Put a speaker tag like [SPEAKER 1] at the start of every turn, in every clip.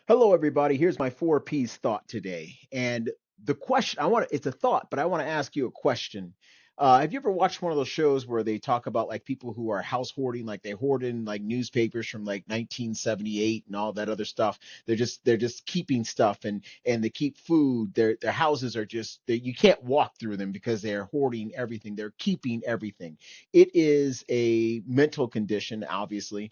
[SPEAKER 1] Hello, everybody. Here's my four P's thought today. And the question it's a thought, but I want to ask you a question. Have you ever watched one of those shows where they talk about like people who are house hoarding, like they hoard in like newspapers from like 1978 and all that other stuff? They're just keeping stuff and they keep food. Their houses are you can't walk through them because they're hoarding everything. They're keeping everything. It is a mental condition, obviously.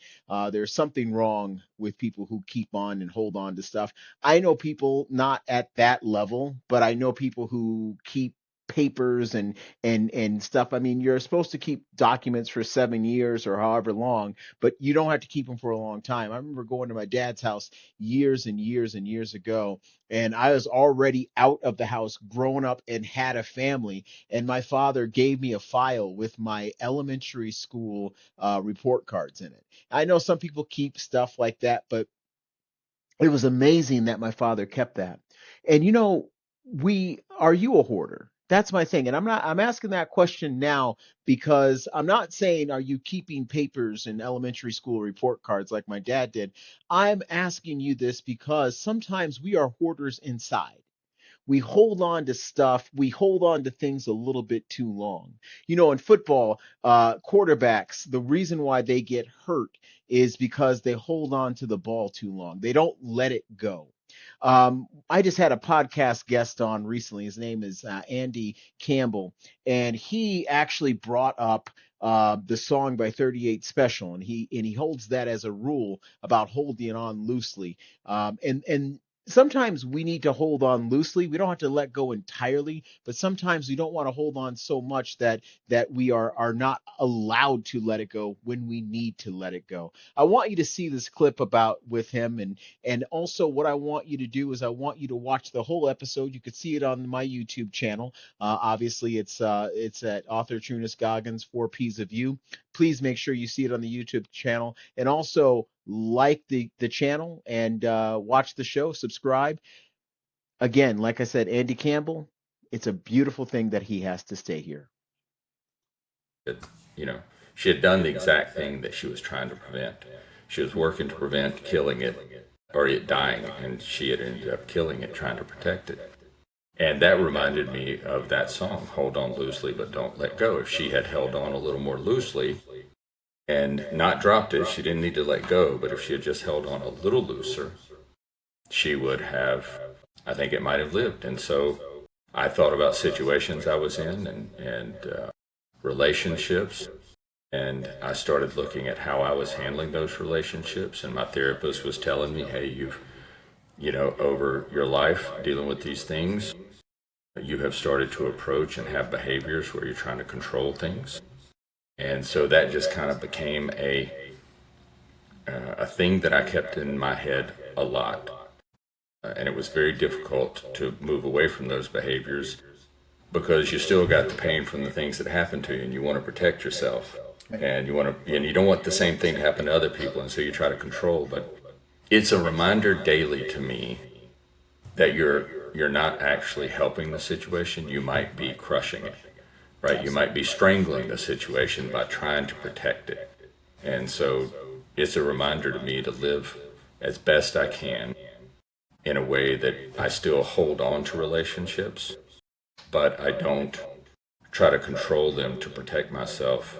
[SPEAKER 1] There's something wrong with people who keep on and hold on to stuff. I know people not at that level, but I know people who keep papers and stuff. I mean, you're supposed to keep documents for 7 years or however long, but you don't have to keep them for a long time. I remember going to my dad's house years and years and years ago, and I was already out of the house, grown up, and had a family. And my father gave me a file with my elementary school report cards in it. I know some people keep stuff like that, but it was amazing that my father kept that. And we are you a hoarder? That's my thing. And I'm asking that question now because I'm not saying are you keeping papers and elementary school report cards like my dad did. I'm asking you this because sometimes we are hoarders inside. We hold on to stuff, we hold on to things a little bit too long. In football, quarterbacks, the reason why they get hurt is because they hold on to the ball too long. They don't let it go. I just had a podcast guest on recently. His name is Andy Campbell, and he actually brought up the song by 38 Special, and he holds that as a rule about holding on loosely. And sometimes we need to hold on loosely. We don't have to let go entirely, but sometimes we don't want to hold on so much that we are not allowed to let it go when we need to let it go. I want you to see this clip about with him, and also what I want you to do is I want you to watch the whole episode. You could see it on my YouTube channel. Obviously, it's at author Trunis Goggins 4 P's of You. Please make sure you see it on the YouTube channel, and also like the channel and watch the show, subscribe. Again, like I said, Andy Campbell, it's a beautiful thing that he has to stay here.
[SPEAKER 2] It, you know, she had done the exact thing that she was trying to prevent. She was working to prevent killing it or it dying, and she had ended up killing it trying to protect it. And that reminded me of that song, Hold On Loosely But Don't Let Go. If she had held on a little more loosely and not dropped it, she didn't need to let go, but if she had just held on a little looser, she would have, I think it might have lived. And so I thought about situations I was in and relationships. And I started looking at how I was handling those relationships. And my therapist was telling me, hey, over your life dealing with these things, you have started to approach and have behaviors where you're trying to control things. And so that just kind of became a thing that I kept in my head a lot. And it was very difficult to move away from those behaviors because you still got the pain from the things that happened to you, and you want to protect yourself, and you don't want the same thing to happen to other people, and so you try to control. But it's a reminder daily to me that you're not actually helping the situation. You might be crushing it, right? You might be strangling the situation by trying to protect it. And so it's a reminder to me to live as best I can in a way that I still hold on to relationships, but I don't try to control them to protect myself